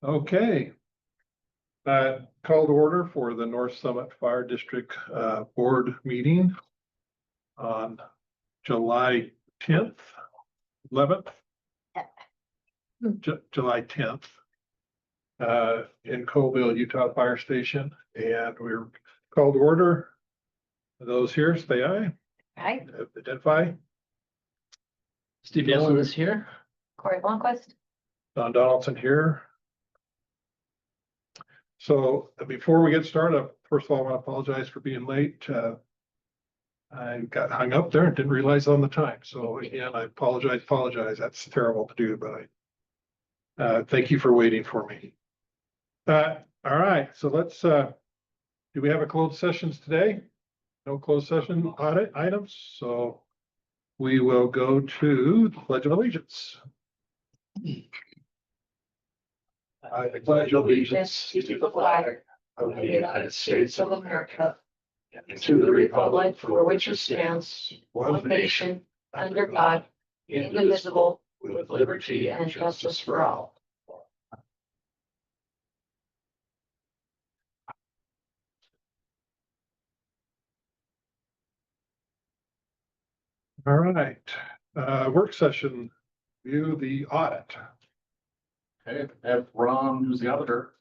Okay. Call to order for the North Summit Fire District Board meeting on July 10th, 11th, July 10th in Colville, Utah Fire Station. And we're called to order. Those here, say aye. Aye. Identify. Steve Yellen is here. Corey Blomquist. Don Donaldson here. So before we get started, first of all, I want to apologize for being late. I got hung up there and didn't realize on the time. So again, I apologize. That's terrible to do, but I thank you for waiting for me. All right, so let's, do we have a closed sessions today? No closed session audit items, so we will go to the Pledge of Allegiance. I pledge allegiance to the flag of the United States of America and to the republic for which it stands, one nation, under God, indivisible, with liberty and justice for all. All right, work session, view the audit. Okay, I have Ron, who's the auditor,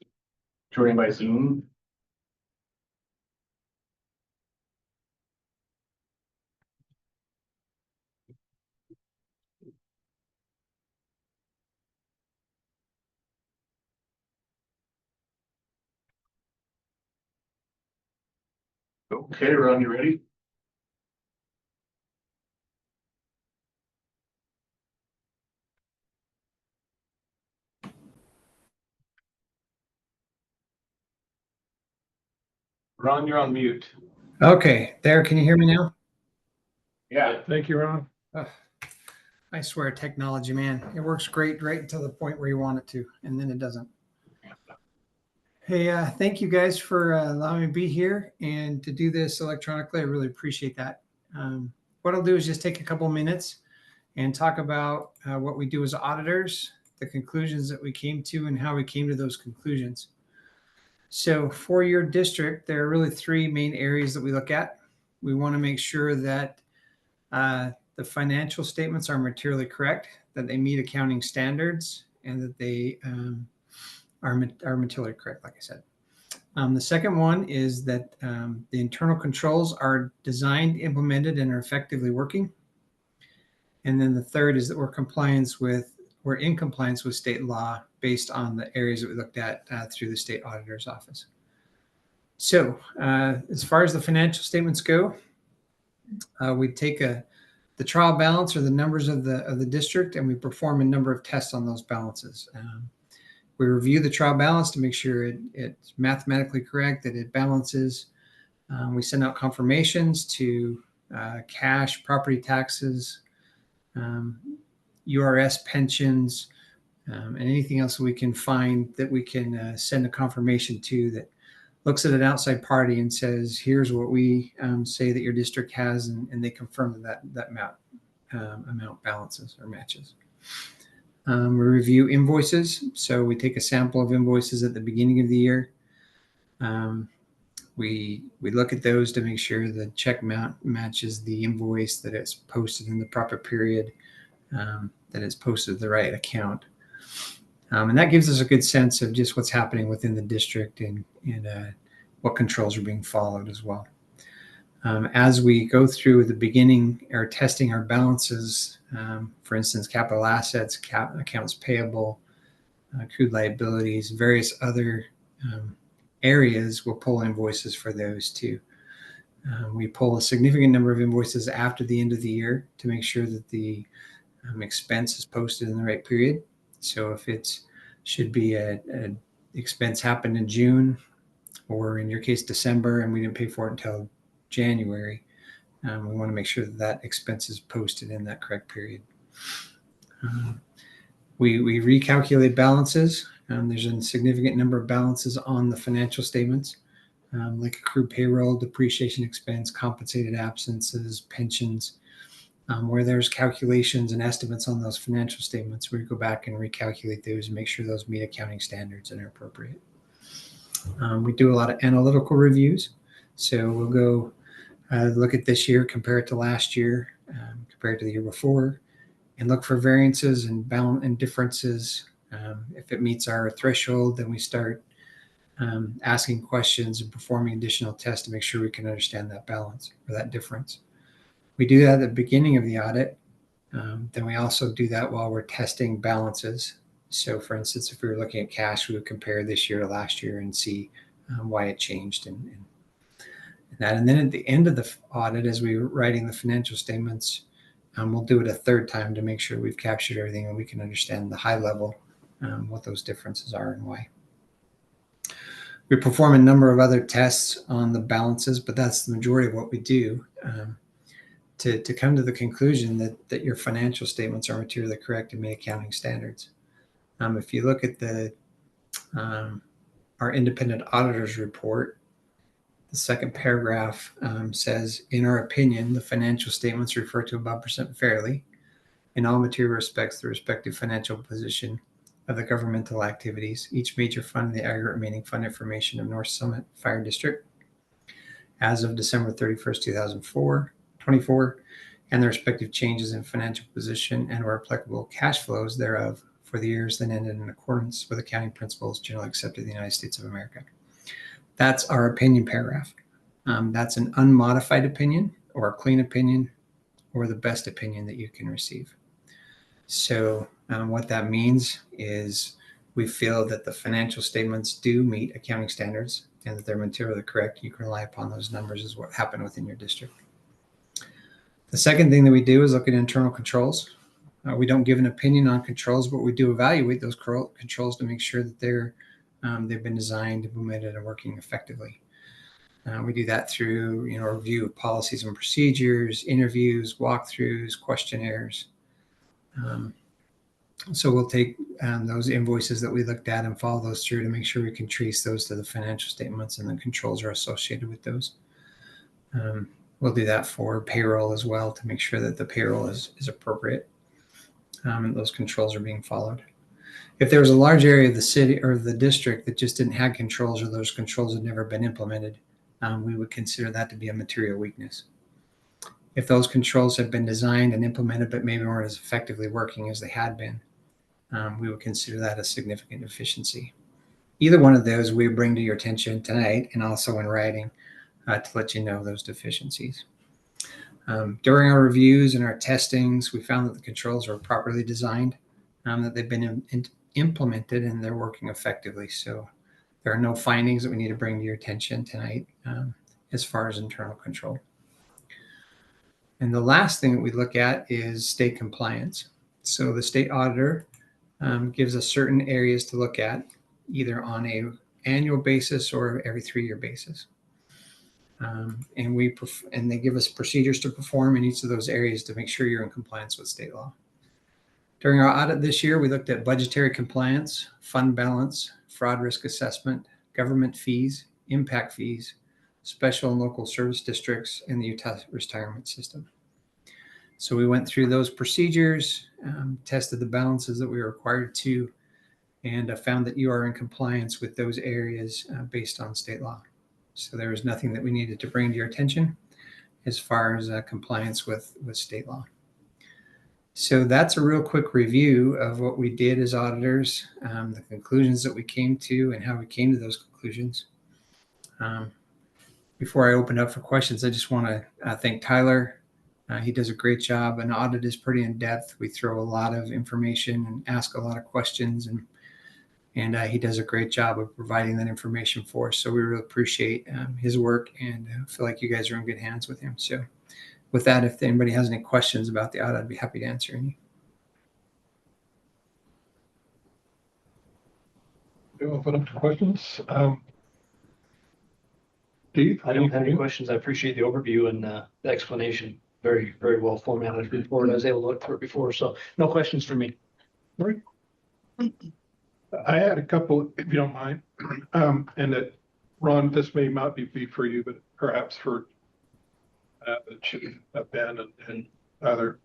joining by Zoom. Okay, Ron, you ready? Ron, you're on mute. Okay, there, can you hear me now? Yeah. Thank you, Ron. I swear, technology, man, it works great right until the point where you want it to, and then it doesn't. Hey, thank you guys for allowing me to be here and to do this electronically. I really appreciate that. What I'll do is just take a couple minutes and talk about what we do as auditors, the conclusions that we came to, and how we came to those conclusions. So for your district, there are really three main areas that we look at. We want to make sure that the financial statements are materially correct, that they meet accounting standards, and that they are materially correct, like I said. The second one is that the internal controls are designed, implemented, and are effectively working. And then the third is that we're in compliance with state law based on the areas that we looked at through the state auditor's office. So as far as the financial statements go, we take the trial balance or the numbers of the district, and we perform a number of tests on those balances. We review the trial balance to make sure it's mathematically correct, that it balances. We send out confirmations to cash, property taxes, URS pensions, and anything else we can find that we can send a confirmation to that looks at an outside party and says, here's what we say that your district has, and they confirm that amount balances or matches. We review invoices. So we take a sample of invoices at the beginning of the year. We look at those to make sure the check amount matches the invoice, that it's posted in the proper period, that it's posted to the right account. And that gives us a good sense of just what's happening within the district and what controls are being followed as well. As we go through the beginning or testing our balances, for instance, capital assets, accounts payable, accrued liabilities, various other areas, we'll pull invoices for those too. We pull a significant number of invoices after the end of the year to make sure that the expense is posted in the right period. So if it should be an expense happened in June, or in your case, December, and we didn't pay for it until January, we want to make sure that expense is posted in that correct period. We recalculate balances. There's a significant number of balances on the financial statements, like accrued payroll, depreciation expense, compensated absences, pensions. Where there's calculations and estimates on those financial statements, we go back and recalculate those and make sure those meet accounting standards and are appropriate. We do a lot of analytical reviews. So we'll go look at this year, compare it to last year, compare it to the year before, and look for variances and balance and differences. If it meets our threshold, then we start asking questions and performing additional tests to make sure we can understand that balance or that difference. We do that at the beginning of the audit. Then we also do that while we're testing balances. So for instance, if we were looking at cash, we would compare this year to last year and see why it changed and that. And then at the end of the audit, as we were writing the financial statements, we'll do it a third time to make sure we've captured everything and we can understand the high level, what those differences are and why. We perform a number of other tests on the balances, but that's the majority of what we do to come to the conclusion that your financial statements are materially correct and meet accounting standards. If you look at our independent auditor's report, the second paragraph says, in our opinion, the financial statements refer to above percent fairly in all material respects the respective financial position of the governmental activities, each major fund, the aggregate remaining fund information of North Summit Fire District as of December 31st, 2024, and the respective changes in financial position and or applicable cash flows thereof for the years then ended in accordance with accounting principles generally accepted in the United States of America. That's our opinion paragraph. That's an unmodified opinion or a clean opinion or the best opinion that you can receive. So what that means is we feel that the financial statements do meet accounting standards and that they're materially correct. You can rely upon those numbers as what happened within your district. The second thing that we do is look at internal controls. We don't give an opinion on controls, but we do evaluate those controls to make sure that they've been designed, implemented, and working effectively. We do that through review of policies and procedures, interviews, walkthroughs, questionnaires. So we'll take those invoices that we looked at and follow those through to make sure we can trace those to the financial statements and the controls are associated with those. We'll do that for payroll as well to make sure that the payroll is appropriate and those controls are being followed. If there was a large area of the city or the district that just didn't have controls or those controls had never been implemented, we would consider that to be a material weakness. If those controls had been designed and implemented but maybe weren't as effectively working as they had been, we would consider that a significant deficiency. Either one of those we bring to your attention tonight and also in writing to let you know those deficiencies. During our reviews and our testings, we found that the controls are properly designed, that they've been implemented and they're working effectively. So there are no findings that we need to bring to your attention tonight as far as internal control. And the last thing that we look at is state compliance. So the state auditor gives us certain areas to look at, either on an annual basis or every 3-year basis. And they give us procedures to perform in each of those areas to make sure you're in compliance with state law. During our audit this year, we looked at budgetary compliance, fund balance, fraud risk assessment, government fees, impact fees, special and local service districts, and the Utah retirement system. So we went through those procedures, tested the balances that we were required to, and found that you are in compliance with those areas based on state law. So there was nothing that we needed to bring to your attention as far as compliance with state law. So that's a real quick review of what we did as auditors, the conclusions that we came to and how we came to those conclusions. Before I open up for questions, I just want to thank Tyler. He does a great job. An audit is pretty in-depth. We throw a lot of information and ask a lot of questions, and he does a great job of providing that information for us. So we really appreciate his work and feel like you guys are in good hands with him. So with that, if anybody has any questions about the audit, I'd be happy to answer any. We'll open up to questions. Steve? I don't have any questions. I appreciate the overview and the explanation. Very, very well formatted report. I was able to look through it before, so no questions for me. Right. I had a couple, if you don't mind, and that, Ron, this may not be for you, but perhaps for Ben and Other,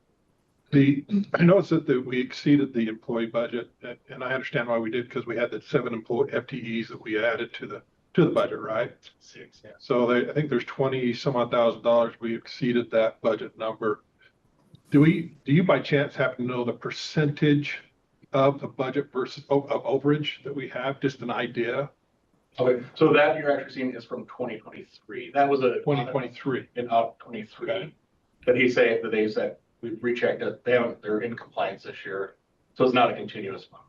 I noticed that we exceeded the employee budget, and I understand why we did, because we had the 7 employee FTEs that we added to the budget, right? 6, yeah. So I think there's 20 some odd $1,000. We exceeded that budget number. Do you by chance happen to know the percentage of the budget versus of overage that we have? Just an idea? Okay, so that you're actually seeing is from 2023. That was a 2023. in of 23. Okay. But they said we've rechecked it. They're in compliance this year. So it's not a continuous one.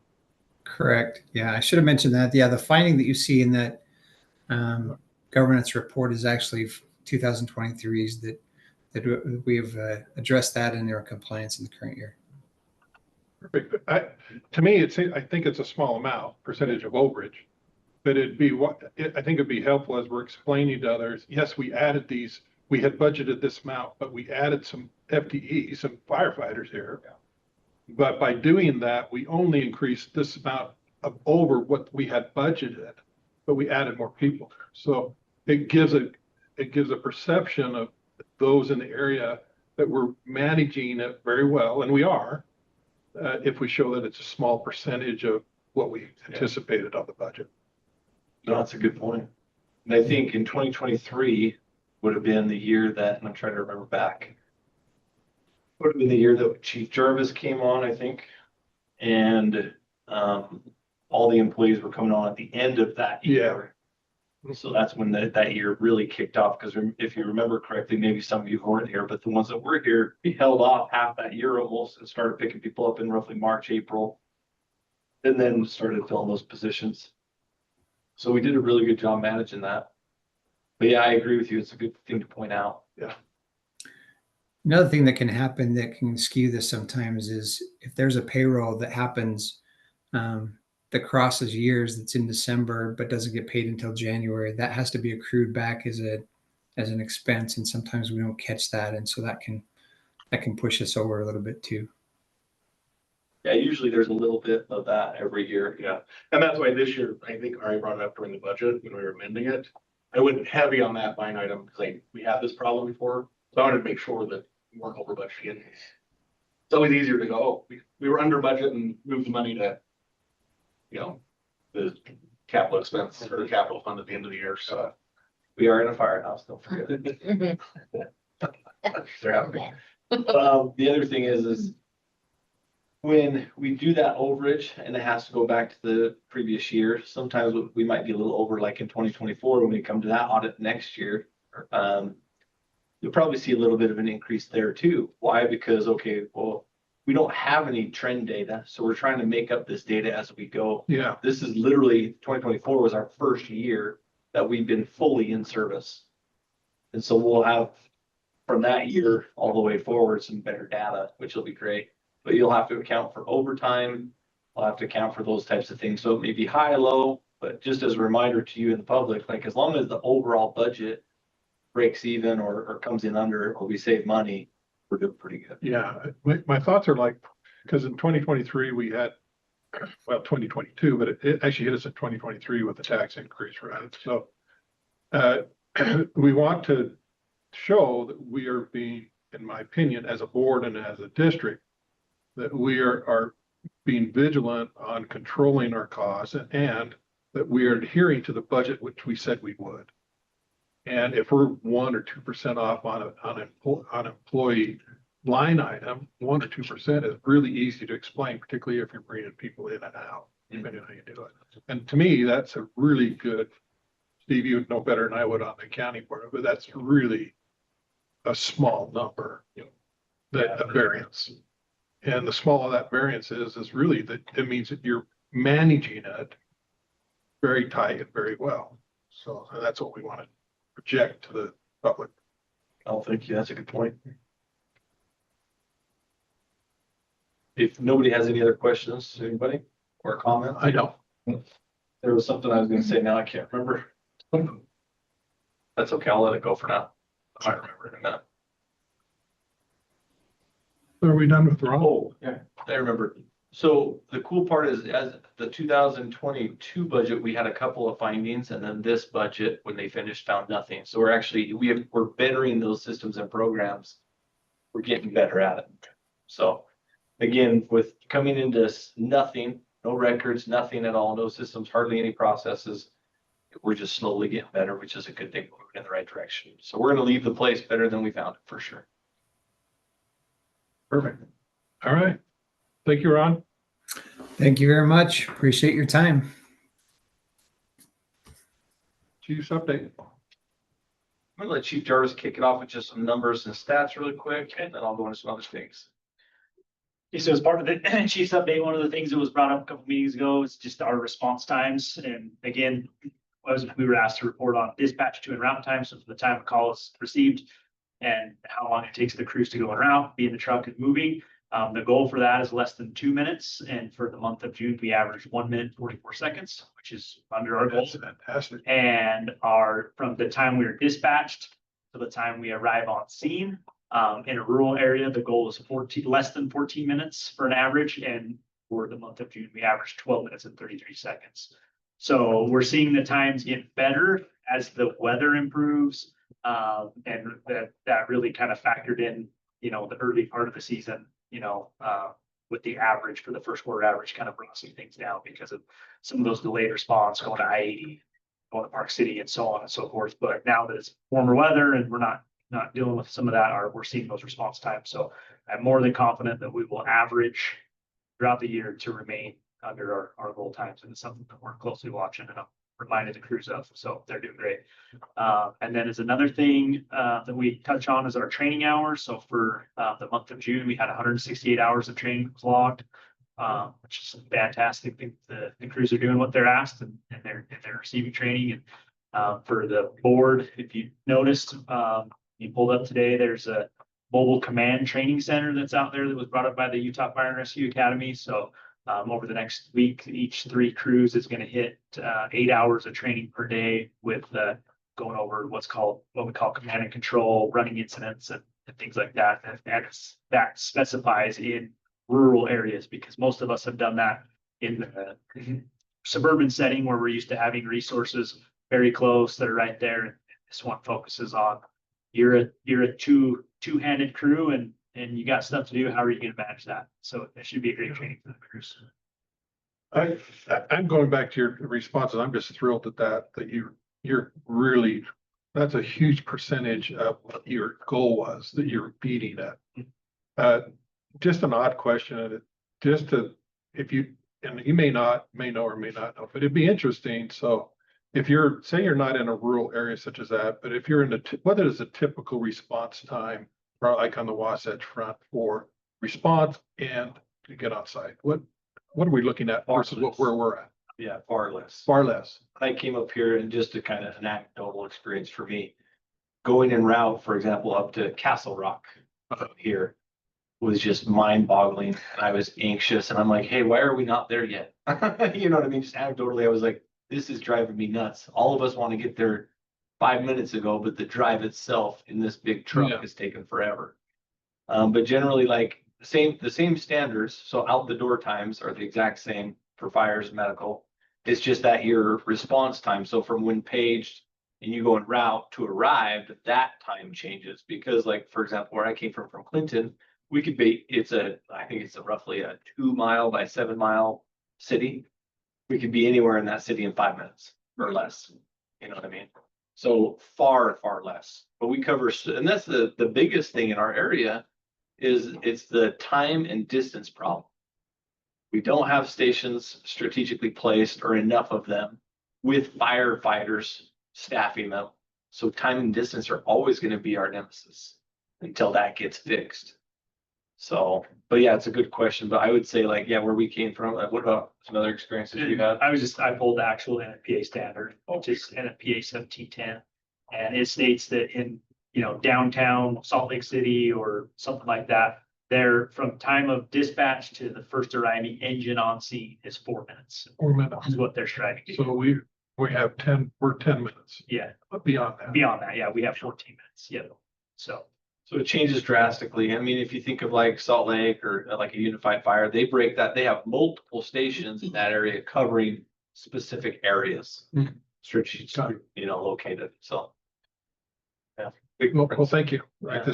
Correct. Yeah, I should have mentioned that. Yeah, the finding that you see in that governance report is actually 2023's that we have addressed that and they're in compliance in the current year. Perfect. To me, I think it's a small amount, percentage of overage. But I think it'd be helpful as we're explaining to others, yes, we added these, we had budgeted this amount, but we added some FTEs, some firefighters here. But by doing that, we only increased this amount of over what we had budgeted, but we added more people there. So it gives a perception of those in the area that we're managing it very well, and we are, if we show that it's a small percentage of what we anticipated on the budget. No, that's a good point. And I think in 2023 would have been the year that, and I'm trying to remember back, would have been the year that Chief Jarvis came on, I think. And all the employees were coming on at the end of that year. So that's when that year really kicked off. Because if you remember correctly, maybe some of you weren't here, but the ones that were here, we held off half that year almost and started picking people up in roughly March, April. And then started filling those positions. So we did a really good job managing that. But yeah, I agree with you. It's a good thing to point out. Yeah. Another thing that can happen that can skew this sometimes is if there's a payroll that happens that crosses years that's in December but doesn't get paid until January, that has to be accrued back as an expense, and sometimes we don't catch that, and so that can push us over a little bit too. Yeah, usually there's a little bit of that every year. Yeah. And that's why this year, I think Ari brought it up during the budget when we were amending it. I went heavy on that line item because we had this problem before. So I wanted to make sure that we weren't over budgeting. It's always easier to go, oh, we were under budget and move the money to, the capital expense or the capital fund at the end of the year. So We are in a firehouse, don't forget. they're having. The other thing is when we do that overage and it has to go back to the previous year, sometimes we might be a little over, like in 2024, when we come to that audit next year. You'll probably see a little bit of an increase there too. Why? Because, okay, well, we don't have any trend data, so we're trying to make up this data as we go. Yeah. This is literally 2024 was our first year that we've been fully in service. And so we'll have from that year all the way forward some better data, which will be great. But you'll have to account for overtime. I'll have to account for those types of things. So it may be high, low, but just as a reminder to you and the public, like as long as the overall budget breaks even or comes in under, or we save money, we're doing pretty good. Yeah, my thoughts are like, because in 2023, we had, well, 2022, but it actually hit us in 2023 with the tax increase, right? So we want to show that we are being, in my opinion, as a board and as a district, that we are being vigilant on controlling our costs and that we are adhering to the budget which we said we would. And if we're 1 or 2% off on employee line item, 1 or 2% is really easy to explain, particularly if you're bringing people in and out, depending on how you do it. And to me, that's a really good, Steve, you would know better than I would on the accounting part of it, but that's really a small number, that variance. And the smaller that variance is really that it means that you're managing it very tight and very well. So that's what we want to project to the public. Oh, thank you. That's a good point. If nobody has any other questions, anybody or comments? I don't. There was something I was gonna say, now I can't remember. That's okay. I'll let it go for now. I remember it or not. Are we done with Ron? Oh, yeah, I remember. So the cool part is as the 2022 budget, we had a couple of findings, and then this budget, when they finished, found nothing. So we're actually, we're bettering those systems and programs we're getting better at it. So again, with coming into nothing, no records, nothing at all, no systems, hardly any processes, we're just slowly getting better, which is a good thing, moving in the right direction. So we're gonna leave the place better than we found it for sure. Perfect. All right. Thank you, Ron. Thank you very much. Appreciate your time. Chief's update. I'm gonna let Chief Jarvis kick it off with just some numbers and stats really quick, and then I'll go into some other things. Okay, so as part of the chief's update, one of the things that was brought up a couple meetings ago is just our response times. And again, we were asked to report on dispatch to and route time, so from the time a call is received and how long it takes the crews to go en route, be in the truck and moving. The goal for that is less than 2 minutes. And for the month of June, we averaged 1 minute, 44 seconds, which is under our goal. That's fantastic. And from the time we are dispatched to the time we arrive on scene, in a rural area, the goal is less than 14 minutes for an average. And for the month of June, we averaged 12 minutes and 33 seconds. So we're seeing the times get better as the weather improves. And that really kind of factored in, the early part of the season, with the average for the first quarter average kind of bringing some things down because of some of those delayed response going to I-80, going to Park City and so on and so forth. But now that it's warmer weather and we're not dealing with some of that, we're seeing those response times. So I'm more than confident that we will average throughout the year to remain under our goal times. And it's something that we're closely watching and I'm reminded the crews of, so they're doing great. And then as another thing that we touch on is our training hours. So for the month of June, we had 168 hours of training logged, which is fantastic. I think the crews are doing what they're asked and they're receiving training. And for the board, if you noticed, you pulled up today, there's a mobile command training center that's out there that was brought up by the Utah Fire and Rescue Academy. So over the next week, each 3 crews is going to hit 8 hours of training per day with going over what we call command and control, running incidents and things like that. And that specifies in rural areas because most of us have done that in the suburban setting where we're used to having resources very close that are right there. And this one focuses on you're a two-handed crew and you got stuff to do. How are you going to manage that? So it should be a great training for the crews. I'm going back to your responses. I'm just thrilled at that you're really, that's a huge percentage of what your goal was that you're beating at. Just an odd question, and and you may know or may not know, but it'd be interesting. So if say you're not in a rural area such as that, but if you're what is a typical response time, like on the Wasatch Front for response and to get on site? What are we looking at versus where we're at? Yeah, far less. Far less. I came up here and just to kind of an anecdotal experience for me, going en route, for example, up to Castle Rock here was just mind boggling. And I was anxious and I'm like, hey, why are we not there yet? You know what I mean? Just anecdotally, I was like, this is driving me nuts. All of us want to get there 5 minutes ago, but the drive itself in this big truck is taking forever. But generally like the same standards. So out the door times are the exact same for fires and medical. It's just that your response time. So from when paged and you go en route to arrive, that time changes because like, for example, where I came from Clinton, I think it's roughly a 2 mile by 7 mile city. We could be anywhere in that city in 5 minutes or less. You know what I mean? So far, far less, but we cover, and that's the biggest thing in our area is it's the time and distance problem. We don't have stations strategically placed or enough of them with firefighters staffing them. So time and distance are always going to be our nemesis until that gets fixed. So, but yeah, it's a good question, but I would say like, yeah, where we came from, what about some other experiences you had? I pulled the actual NFPA standard, which is NFPA 1710. And it states that in, downtown Salt Lake City or something like that, there from time of dispatch to the first arriving engine on scene is 4 minutes. 4 minutes. Is what they're striving to. So we have 10 minutes. Yeah. But beyond that. Beyond that, yeah, we have 14 minutes. Yeah. So it changes drastically. I mean, if you think of like Salt Lake or like a Unified Fire, they break that. They have multiple stations in that area covering specific areas, strategically, located. So, yeah. Well, thank you. Yeah.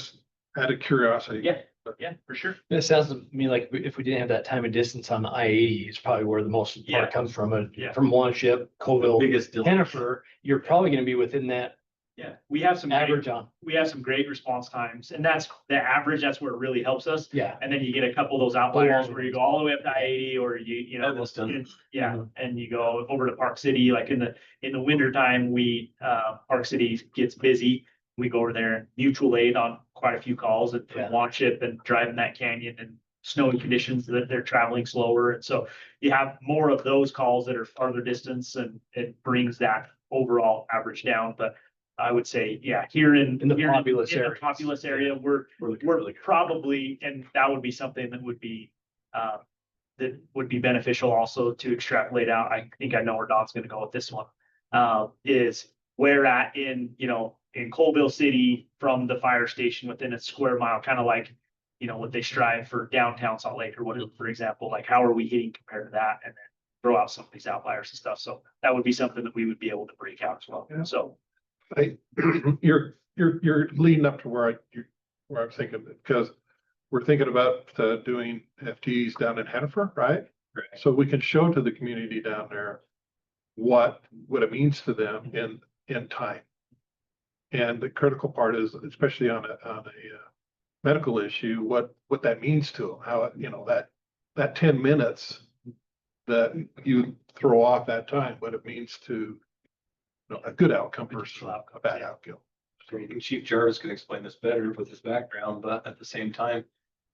out of curiosity. Yeah. Yeah, for sure. It sounds to me like if we didn't have that time and distance on the I-80, it's probably where the most Yeah. part comes from. Yeah. From one ship, The Coville, biggest deal. Hennifer, you're probably gonna be within that Yeah, we have some great, average on. we have some great response times, and that's the average. That's where it really helps us. Yeah. And then you get a couple of those outliers long where you go all the way up to I-80, or you know, Evanston. yeah, Mhm. and you go over to Park City. Like in the winter time, Park City gets busy. We go over there and mutual aid on quite a few calls and Yeah. launch it and driving that canyon and snowy conditions that they're traveling slower. And so you have more of those calls that are farther distance, and it brings that overall average down. But I would say, yeah, here In the populous in the areas. populous area, we're probably, and that would be something that would be, that would be beneficial also to extrapolate out. I think I know where Don's gonna go with this one. Is where at in, in Colville City from the fire station within a square mile, kind of like, what they strive for downtown Salt Lake or whatever, for example, like how are we hitting compared to that? And then throw out some of these outliers and stuff. So that would be something that we would be able to break out as well. Yeah. So. You're leading up to where I'm thinking, because we're thinking about doing FTs down in Hennifer, right? Right. So we can show to the community down there what it means to them in time. And the critical part is, especially on a medical issue, what that means to them, how, that 10 minutes that you throw off that time, what it means to a good outcome versus a bad outcome. Chief Jarvis can explain this better with his background, but at the same time,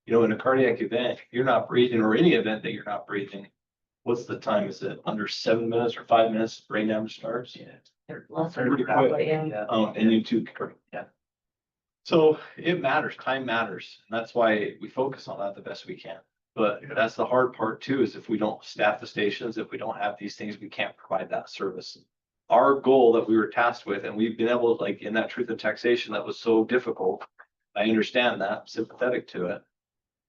in a cardiac event, if you're not breathing, or any event that you're not breathing, what's the time? Is it under 7 minutes or 5 minutes brain damage starts? Yeah. Pretty quick. Yeah. And you too. Yeah. So it matters, time matters, and that's why we focus on that the best we can. But Yeah. that's the hard part too, is if we don't staff the stations, if we don't have these things, we can't provide that service. Our goal that we were tasked with, and we've been able, like in that truth and taxation that was so difficult, I understand that, I'm sympathetic to it.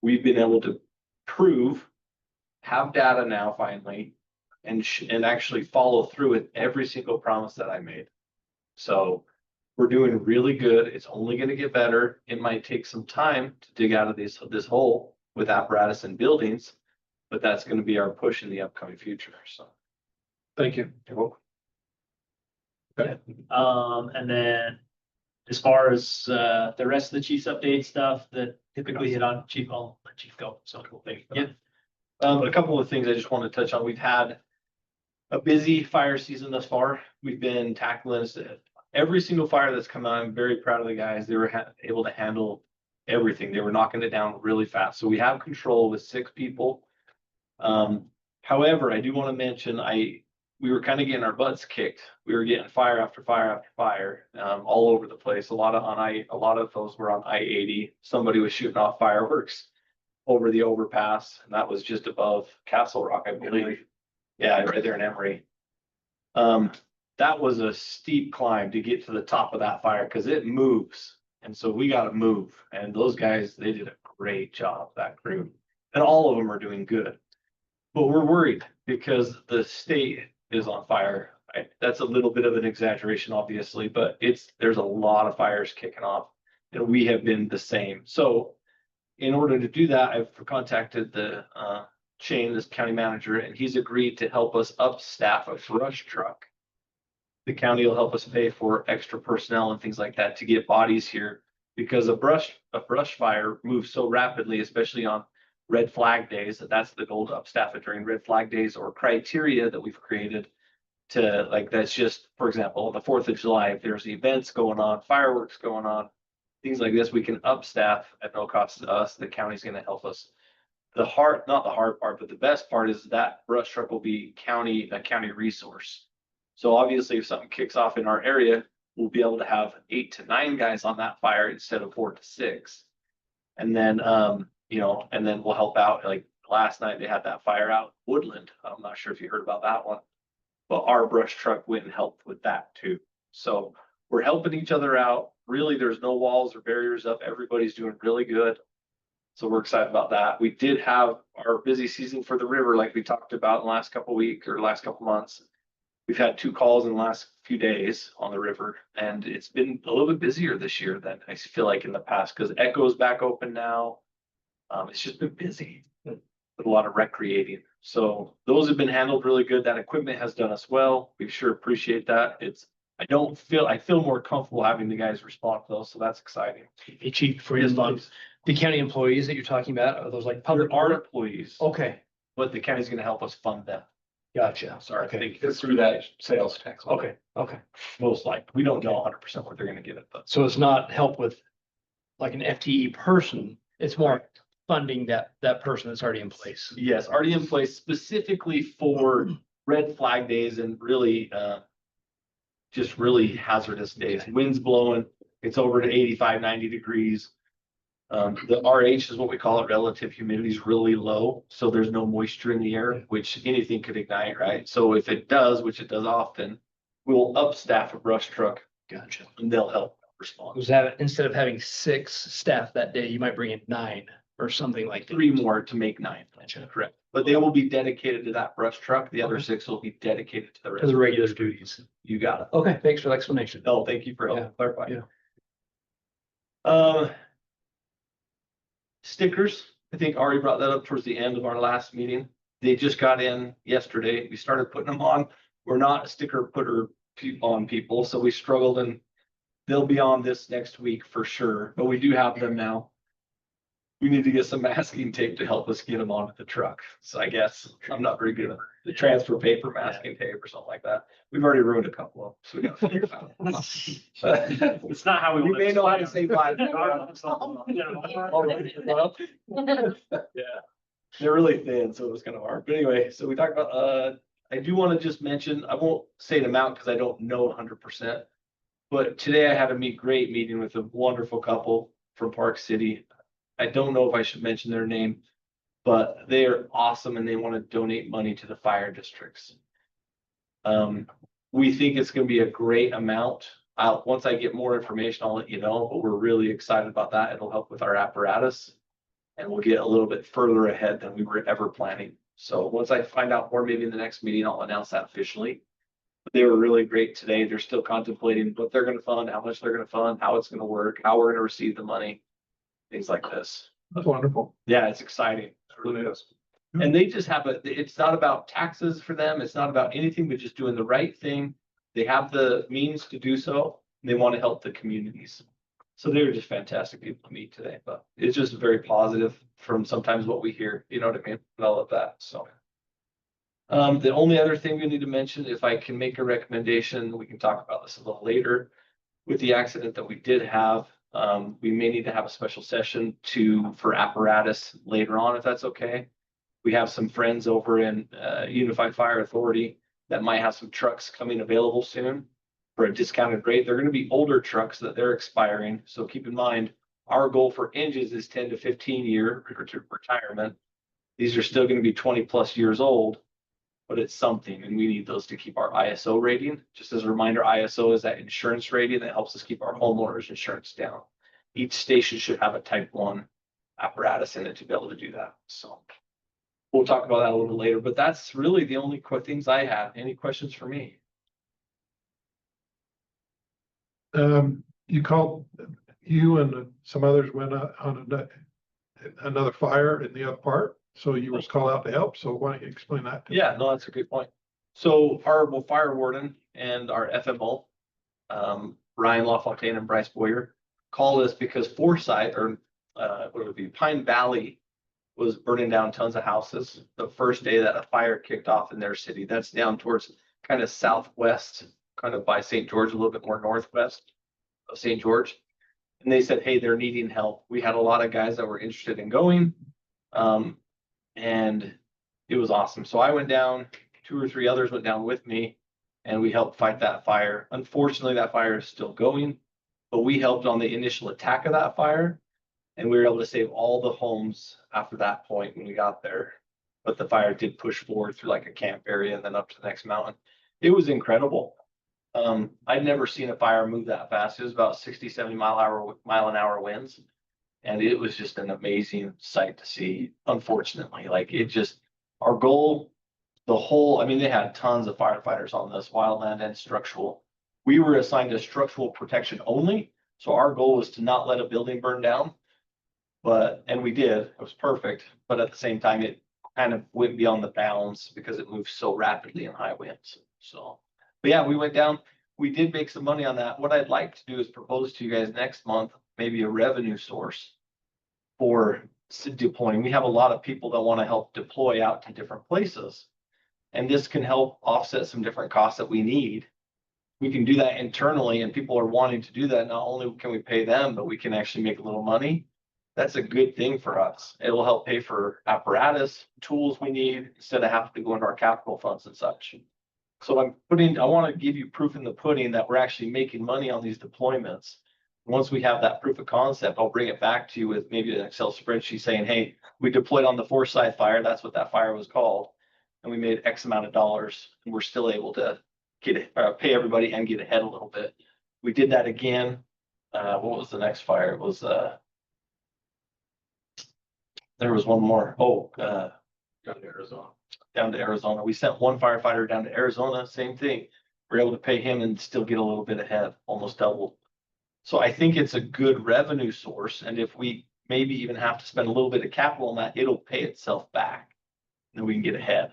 We've been able to prove, have data now finally, and actually follow through with every single promise that I made. So we're doing really good. It's only going to get better. It might take some time to dig out of this hole with apparatus and buildings, but that's going to be our push in the upcoming future. So Thank you. you're welcome. And then as far as the rest of the chief's update stuff that typically hit on, Chief, I'll let Chief go. So cool. Thank you. A couple of things I just want to touch on. We've had a busy fire season thus far. We've been tackling every single fire that's come out. I'm very proud of the guys. They were able to handle everything. They were knocking it down really fast. So we have control with 6 people. However, I do want to mention, we were kind of getting our butts kicked. We were getting fire after fire after fire, all over the place. A lot of those were on I-80. Somebody was shooting off fireworks over the overpass, and that was just above Castle Rock, I believe. Yeah, right there in Emory. That was a steep climb to get to the top of that fire because it moves. And so we got to move. And those guys, they did a great job, that crew. And all of them are doing good. But we're worried because the state is on fire. That's a little bit of an exaggeration, obviously, but there's a lot of fires kicking off, and we have been the same. So in order to do that, I've contacted the this county manager, and he's agreed to help us upstaff a brush truck. The county will help us pay for extra personnel and things like that to get bodies here, because a brush fire moves so rapidly, especially on red flag days. That's the goal, to upstaff it during red flag days, or criteria that we've created to, like, that's just, for example, the 4th of July, if there's events going on, fireworks going on, things like this, we can upstaff at no cost to us. The county's going to help us. Not the hard part, but the best part is that brush truck will be a county resource. So obviously, if something kicks off in our area, we'll be able to have 8 to 9 guys on that fire instead of 4 to 6. And then, and then we'll help out. Like last night, they had that fire out Woodland. I'm not sure if you heard about that one, but our brush truck went and helped with that too. So we're helping each other out. Really, there's no walls or barriers up. Everybody's doing really good. So we're excited about that. We did have our busy season for the river, like we talked about in the last couple of weeks or last couple months. We've had 2 calls in the last few days on the river, and it's been a little bit busier this year than I feel like in the past, because Echo's back open now. It's just been busy with a lot of recreating. So those have been handled really good. That equipment has done us well. We sure appreciate that. I feel more comfortable having the guys respond to those, so that's exciting. Hey, Chief, before you respond, the county employees that you're talking about, are those like public? Our employees, Okay, but the county's gonna help us fund them. gotcha. Sorry, Okay. it's through that sales tax. Okay, okay. Most likely. We don't know 100% what they're gonna give it, but So it's not help with like an FTE person, it's more funding that person that's already in place. yes, already in place specifically for red flag days and really, just really hazardous days. Winds blowing, it's over to 85, 90 degrees. The RH is what we call it, relative humidity is really low, so there's no moisture in the air, which anything could ignite, right? So if it does, which it does often, we'll upstaff a brush truck Gotcha. and they'll help respond. Was that, instead of having 6 staff that day, you might bring in 9 or something like that? 3 more to make 9. Gotcha. Correct. But they will be dedicated to that brush truck. The other Okay. 6 will be dedicated to the rest. To the regular duties. You got it. Okay, thanks for the explanation. No, thank you for Yeah, helping clarify. yeah. Stickers, I think Ari brought that up towards the end of our last meeting. They just got in yesterday. We started putting them on. We're not a sticker putter on people, so we struggled, and they'll be on this next week for sure, but we do have them now. We need to get some masking tape to help us get them onto the truck. So I guess I'm not very good at the transfer paper masking tape or something like that. We've already ruined a couple of them, so we gotta figure it out. It's not how we. You want may know how to explain say five. Yeah, they're really thin, so it was kind of hard. But anyway, so we talked about, I do want to just mention, I won't say an amount because I don't know 100%. But today I had a great meeting with a wonderful couple from Park City. I don't know if I should mention their name, but they are awesome and they want to donate money to the fire districts. We think it's going to be a great amount. Once I get more information, I'll let you know, but we're really excited about that. It'll help with our apparatus and we'll get a little bit further ahead than we were ever planning. So once I find out more, maybe in the next meeting, I'll announce that officially. But they were really great today. They're still contemplating what they're going to fund, how much they're going to fund, how it's going to work, how we're going to receive the money, things like this. That's wonderful. Yeah, it's exciting. It really is. And they just have it's not about taxes for them. It's not about anything but just doing the right thing. They have the means to do so. And they want to help the communities. So they were just fantastic people to meet today, but it's just very positive from sometimes what we hear, you know what I mean? And all of that, so. The only other thing we need to mention, if I can make a recommendation, we can talk about this a little later. With the accident that we did have, we may need to have a special session for apparatus later on, if that's okay. We have some friends over in Unified Fire Authority that might have some trucks coming available soon for a discounted rate. They're going to be older trucks that they're expiring. So keep in mind, our goal for engines is 10 to 15 year retirement. These are still going to be 20+ years old, but it's something, and we need those to keep our ISO rating. Just as a reminder, ISO is that insurance rating that helps us keep our homeowners insurance down. Each station should have a type 1 apparatus in it to be able to do that. So we'll talk about that a little bit later, but that's really the only things I have. Any questions for me? You called, you and some others went on another fire in the other part. So you was called out to help. So why don't you explain that? Yeah, no, that's a great point. So our fire warden and our FMO, Ryan LaFontaine and Bryce Boyer, called us because Forsyth, or what would it be, Pine Valley, was burning down tons of houses the first day that a fire kicked off in their city. That's down towards kind of southwest, kind of by St. George, a little bit more northwest of St. George. And they said, hey, they're needing help. We had a lot of guys that were interested in going. And it was awesome. So I went down, 2 or 3 others went down with me, and we helped fight that fire. Unfortunately, that fire is still going, but we helped on the initial attack of that fire. And we were able to save all the homes after that point when we got there. But the fire did push forward through like a camp area and then up to the next mountain. It was incredible. I'd never seen a fire move that fast. It was about 60, 70 mile an hour winds. And it was just an amazing sight to see, unfortunately. Like it just, our goal the whole, I mean, they had tons of firefighters on this, wildland and structural. We were assigned to structural protection only, so our goal was to not let a building burn down. But, and we did, it was perfect, but at the same time, it kind of went beyond the bounds because it moves so rapidly in high winds, so. But yeah, we went down, we did make some money on that. What I'd like to do is propose to you guys next month, maybe a revenue source for deploying. We have a lot of people that want to help deploy out to different places. And this can help offset some different costs that we need. We can do that internally, and people are wanting to do that. Not only can we pay them, but we can actually make a little money. That's a good thing for us. It will help pay for apparatus, tools we need, instead of having to go into our capital funds and such. So I want to give you proof in the pudding that we're actually making money on these deployments. Once we have that proof of concept, I'll bring it back to you with maybe an Excel spreadsheet saying, hey, we deployed on the Forsyth fire. That's what that fire was called. And we made X amount of dollars, and we're still able to pay everybody and get ahead a little bit. We did that again. What was the next fire? It was, there was one more. Down to Arizona. Down to Arizona. We sent one firefighter down to Arizona, same thing. We're able to pay him and still get a little bit ahead, almost double. So I think it's a good revenue source. And if we maybe even have to spend a little bit of capital on that, it'll pay itself back. And then we can get ahead.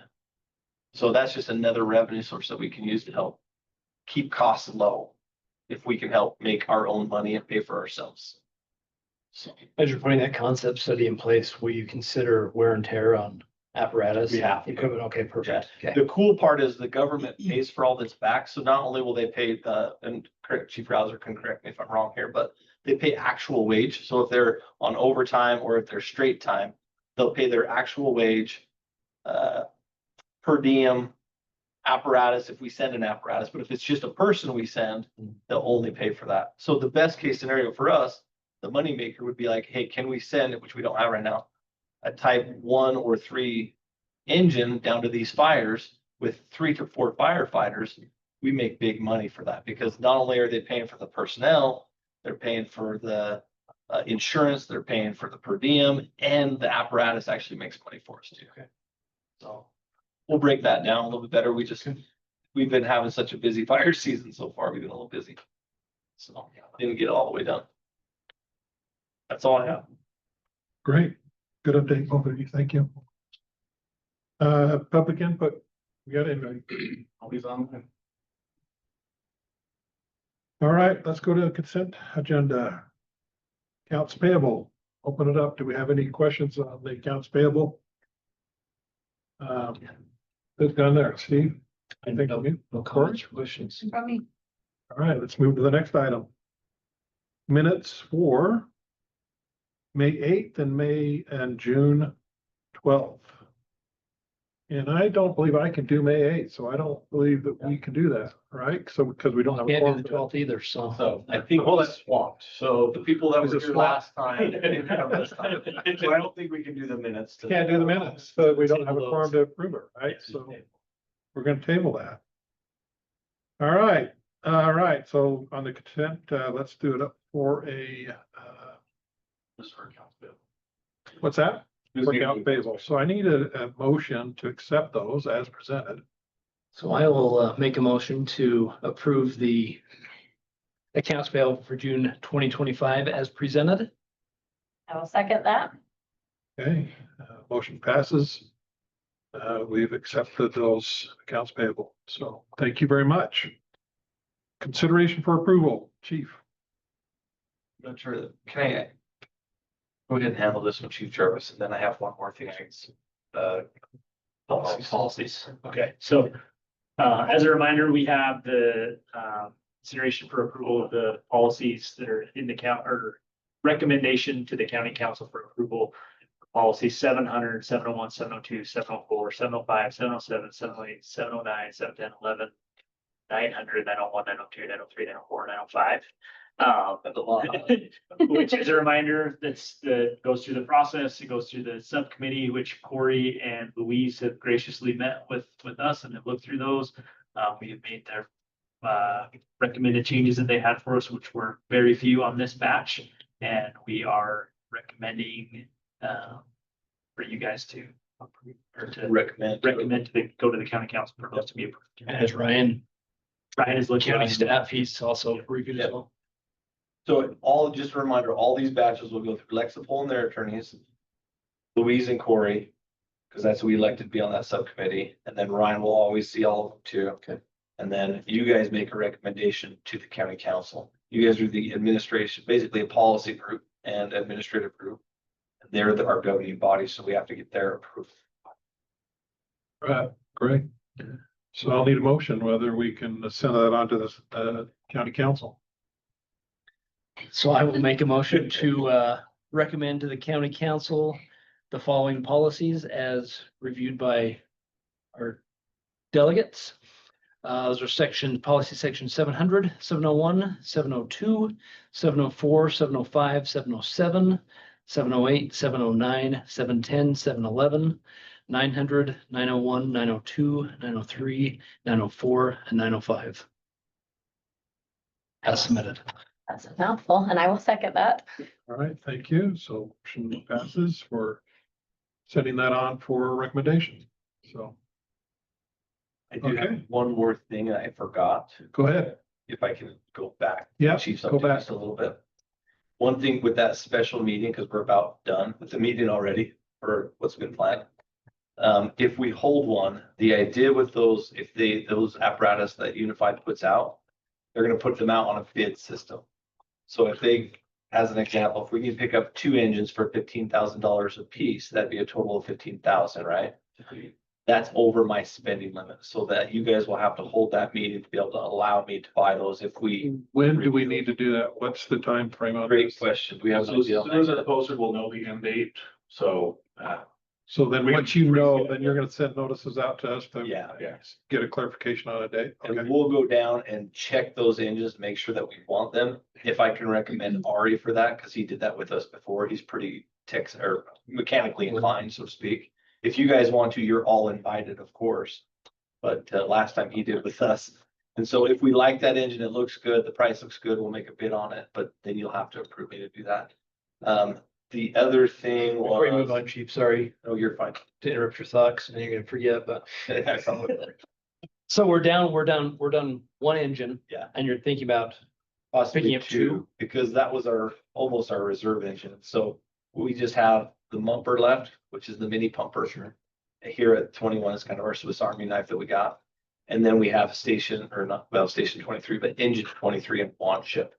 So that's just another revenue source that we can use to help keep costs low. If we can help make our own money and pay for ourselves. So As you're putting that concept study in place, will you consider wear and tear on apparatus? We have to. Equipment, okay, perfect. Okay. the cool part is the government pays for all this back. So not only will they pay and Chief Rouser can correct me if I'm wrong here, but they pay actual wage. So if they're on overtime or if they're straight time, they'll pay their actual wage, per diem, apparatus if we send an apparatus. But if it's just a person we send, they'll only pay for that. So the best case scenario for us, the moneymaker would be like, hey, can we send, which we don't have right now, a type 1 or 3 engine down to these fires with 3 to 4 firefighters? We make big money for that, because not only are they paying for the personnel, they're paying for the insurance, they're paying for the per diem, and the apparatus actually makes money for us too. Okay. So we'll break that down a little bit better. We've been having such a busy fire season so far. We've been a little busy. So didn't get it all the way done. That's all I have. Great. Good update, both of you. Thank you. Public input. We got anybody? Always on. All right, let's go to the consent agenda. Accounts payable. Open it up. Do we have any questions on the accounts payable? Who's done there? Steve? I think of you. No comments or questions. From me. All right, let's move to the next item. Minutes for May 8th and June 12th. And I don't believe I can do May 8th, so I don't believe that we can do that, right? So, because we don't have a Can't do quorum. the 12th either, so. So I think we'll swamped. So the people that Is were it here swamped? last time, didn't come this time. So I don't think we can do the minutes. Can't do the minutes, so we don't have a quorum to approve it, right? So we're gonna table that. All right, so on the consent, let's do it up for a, Just for accounts payable. what's that? Just For need- account payable. So I need a motion to accept those as presented. So I will make a motion to approve the accounts payable for June 2025 as presented. I will second that. Okay, motion passes. We've accepted those accounts payable, so thank you very much. Consideration for approval, Chief. Not sure that, can I go ahead and handle this with Chief Jarvis, and then I have one more thing. Policies. Okay, so as a reminder, we have the consideration for approval of the policies that are in the count or recommendation to the county council for approval. Policy 700, 701, 702, 704, 705, 707, 708, 709, 710, 11, 900, 901, 902, 903, 904, 905. Which is a reminder that goes through the process. It goes through the subcommittee, which Corey and Louise have graciously met with us and have looked through those. We have made their recommended changes that they had for us, which were very few on this batch. And we are recommending for you guys to or to Recommend. recommend to go to the county council for those to be approved. And as Ryan, Ryan is looking county at staff, he's also reviewed as well. So just a reminder, all these batches will go through Lexipol and their attorneys, Louise and Corey, because that's who we elected to be on that subcommittee. And then Ryan will always see all of them too. Okay. And then you guys make a recommendation to the county council. You guys are the administration, basically a policy group and administrative group. They're our governing body, so we have to get their approval. Right, great. So I'll need a motion whether we can send that on to the county council. So I will make a motion to recommend to the county council the following policies as reviewed by our delegates. Those are policy section 700, 701, 702, 704, 705, 707, 708, 709, 710, 711, 900, 901, 902, 903, 904, and 905. As submitted. That's a mouthful, and I will second that. All right, thank you. So motion passes for sending that on for recommendation. So I do have Okay. one more thing I forgot, go ahead. if I can go back. Yeah, Chief's go update back. just a little bit. One thing with that special meeting, because we're about done with the meeting already for what's been planned. If we hold one, the idea with those, those apparatus that Unified puts out, they're gonna put them out on a bid system. So if they, as an example, if we can pick up 2 engines for $15,000 a piece, that'd be a total of 15,000, right? That's over my spending limit, so that you guys will have to hold that meeting to be able to allow me to buy those if we. When do we need to do that? What's the time frame on Great this? question. We have So no as deal. soon as it's posted, we'll know the end date, so, So then once you know, then you're gonna send notices out to us to Yeah. get a clarification on a date. And Okay. we'll go down and check those engines, to make sure that we want them. If I can recommend Ari for that, because he did that with us before. He's pretty or mechanically inclined, so to speak. If you guys want to, you're all invited, of course. But last time he did with us. And so if we like that engine, it looks good, the price looks good, we'll make a bid on it, but then you'll have to approve me to do that. The other thing Before we move was, on, Chief, sorry oh, you're fine. to interrupt your thoughts and you're gonna forget, but so we're down one engine. Yeah. And you're thinking about, Possibly Picking up 2, because that was almost our reserve engine. So we just have the mumper left, which is the mini pumper. Here at 21 is kind of our Swiss Army knife that we got. And then we have station 23, but engine 23 and one ship.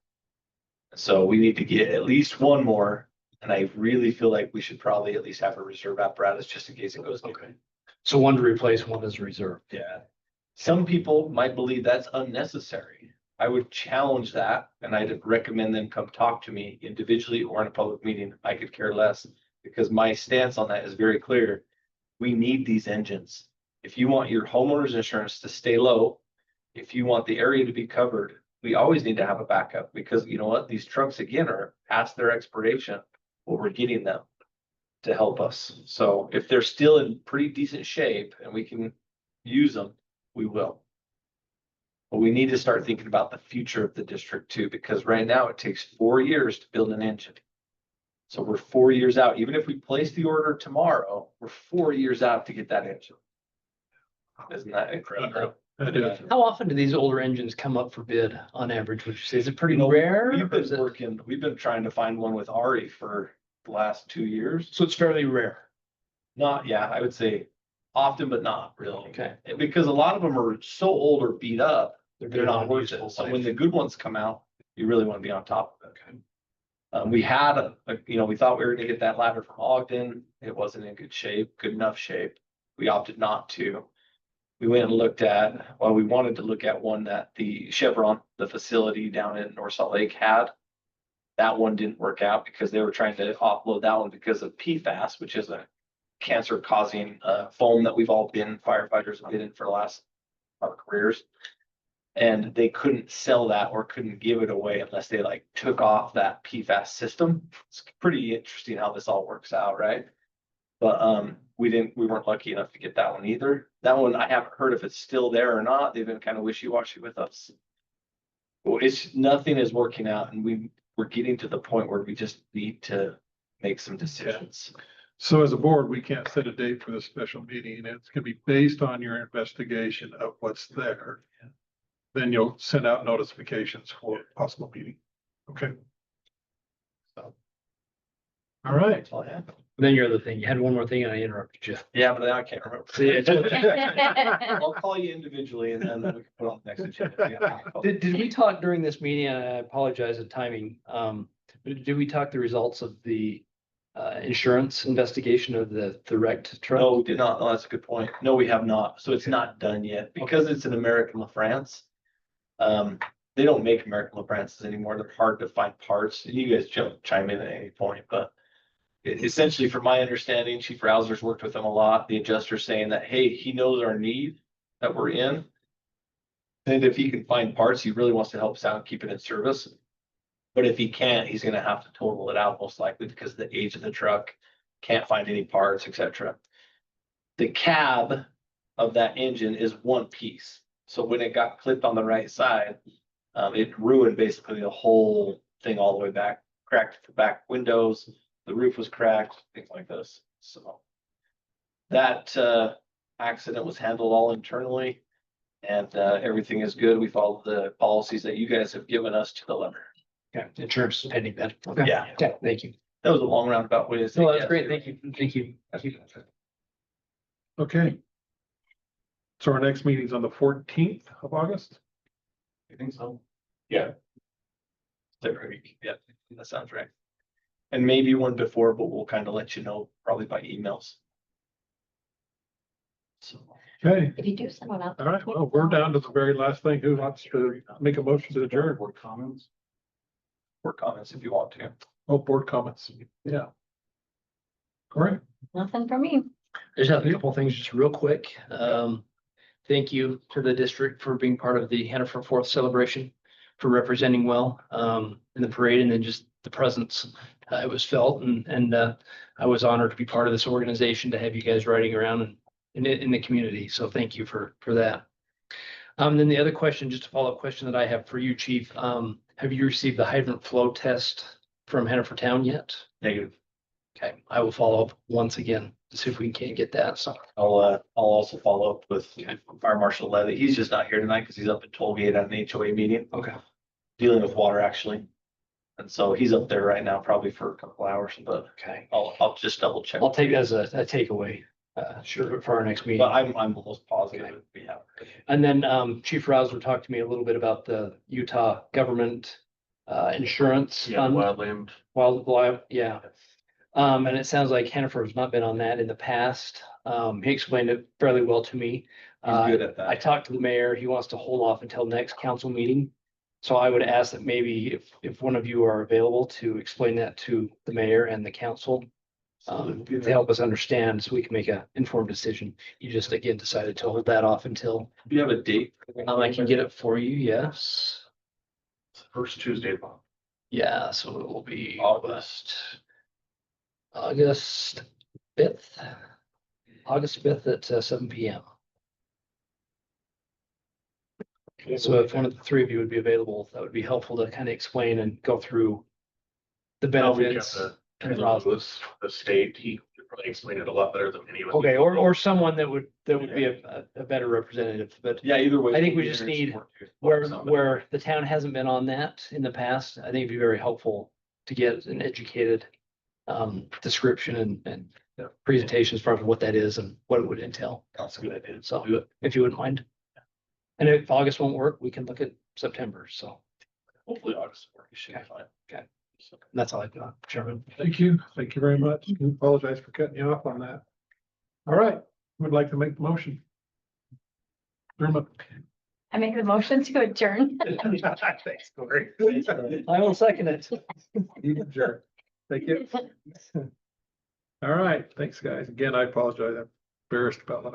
So we need to get at least one more. And I really feel like we should probably at least have a reserve apparatus just in case it goes. okay. So one to replace, one as a reserve. Yeah. Some people might believe that's unnecessary. I would challenge that, and I'd recommend them come talk to me individually or in a public meeting. I could care less, because my stance on that is very clear. We need these engines. If you want your homeowner's insurance to stay low, if you want the area to be covered, we always need to have a backup, because you know what? These trucks again are past their expiration, but we're getting them to help us. So if they're still in pretty decent shape and we can use them, we will. But we need to start thinking about the future of the district too, because right now it takes 4 years to build an engine. So we're 4 years out. Even if we place the order tomorrow, we're 4 years out to get that engine. Isn't that incredible? That is. How often do these older engines come up for bid on average, would you say? Is it pretty You know, rare? We've or is been it- working, we've been trying to find one with Ari for the last 2 years. So it's fairly rare. Not, yeah, I would say often, but not really. Okay. Because a lot of them are so old or beat up, they're not worth useful it. So life. when the good ones come out, you really want to be on top of it. We had we thought we were gonna get that ladder from Ogden. It wasn't in good enough shape. We opted not to. We went and looked at, we wanted to look at one that the Chevron, the facility down in North Salt Lake had. That one didn't work out because they were trying to offload that one because of PFAS, which is a cancer causing foam that we've all been firefighters have been in for the last our careers. And they couldn't sell that or couldn't give it away unless they like took off that PFAS system. It's pretty interesting how this all works out, right? But we weren't lucky enough to get that one either. That one, I haven't heard if it's still there or not. They've been kind of wishy-washy with us. Well, nothing is working out, and we're getting to the point where we just need to make some decisions. So as a board, we can't set a date for the special meeting. It's gonna be based on your investigation of what's there. Then you'll send out notifications for possible meeting. Okay. So. All right. That's all I had. Then your other thing, you had one more thing and I interrupted you. Yeah, but I can't remember. See, it's- I'll call you individually and then we can put on the next agenda. Did we talk during this meeting? And I apologize the timing. But did we talk the results of the insurance investigation of the wrecked truck? No, we did not. Oh, that's a good point. No, we have not. So it's not done yet because it's an American LaFrance. They don't make American LaFrances anymore. They're hard to find parts. And you guys chime in at any point, but essentially, from my understanding, Chief Rouser's worked with them a lot. The adjuster's saying that, hey, he knows our need that we're in. And if he can find parts, he really wants to help us out and keep it in service. But if he can't, he's gonna have to total it out most likely because of the age of the truck, can't find any parts, etc. The cab of that engine is one piece. So when it got clipped on the right side, it ruined basically the whole thing all the way back, cracked the back windows, the roof was cracked, things like this. So that accident was handled all internally and everything is good. We followed the policies that you guys have given us to the letter. Okay, insurance is pending then. Okay. Yeah. Okay, thank you. That was a long roundabout way to say. No, that's yes. great. Thank you. Thank you. Thank you. Okay. So our next meeting's on the 14th of August. You think so? Yeah. Every week. Yeah, that sounds right. And maybe one before, but we'll kind of let you know probably by emails. So. Okay. If you do send one out. All right. Well, we're down to the very last thing. Who wants to make a motion to adjourn? Board comments? Board comments if you want to. Oh, board comments. Yeah. Correct. Nothing from me. I just have a couple of things just real quick. Thank you to the district for being part of the Hannaford 4th celebration, for representing well in the parade and then just the presence. It was felt and I was honored to be part of this organization, to have you guys riding around in the community. So thank you for that. Then the other question, just a follow-up question that I have for you, Chief. Have you received the hydrant flow test from Hannaford Town yet? Negative. Okay, I will follow up once again to see if we can get that. So, I'll also follow up with Fire Marshal Levy. He's just not here tonight because he's up at Tollgate at an HOA meeting, okay. dealing with water actually. And so he's up there right now, probably for a couple hours, but Okay. I'll just double check. I'll take that as a takeaway, sure, for our next meeting. But I'm almost positive we have. And then, Chief Rouser talked to me a little bit about the Utah government, insurance Yeah, fund. wildland. Wildlife, yeah. And it sounds like Hannaford has not been on that in the past. He explained it fairly well to me. He's good at I that. talked to the mayor. He wants to hold off until next council meeting. So I would ask that maybe if one of you are available to explain that to the mayor and the council, to help us understand so we can make an informed decision. You just again decided to hold that off until, Do you have a date? I can get it for you. Yes. It's the first Tuesday of the month. Yeah, so it will be August. August 5th. August 5th at 7 PM. So if one of the three of you would be available, that would be helpful to kind of explain and go through the benefits. and process. The state, he could probably explain it a lot better than any of us. Okay, or someone that would be a better representative, but Yeah, either way. I think we just need where the town hasn't been on that in the past, I think it'd be very helpful to get an educated description and presentation as far as what that is and what it would entail. That's a good idea. So if you wouldn't mind. And if August won't work, we can look at September. So Hopefully August will work. You should be fine. Okay. that's all I've got, Chairman. Thank you. Thank you very much. I apologize for cutting you off on that. All right, would like to make the motion. Dermot. I make the motion to adjourn. Thanks, Corey. I will second it. You can adjourn. Thank you. All right, thanks, guys. Again, I apologize. I'm embarrassed about what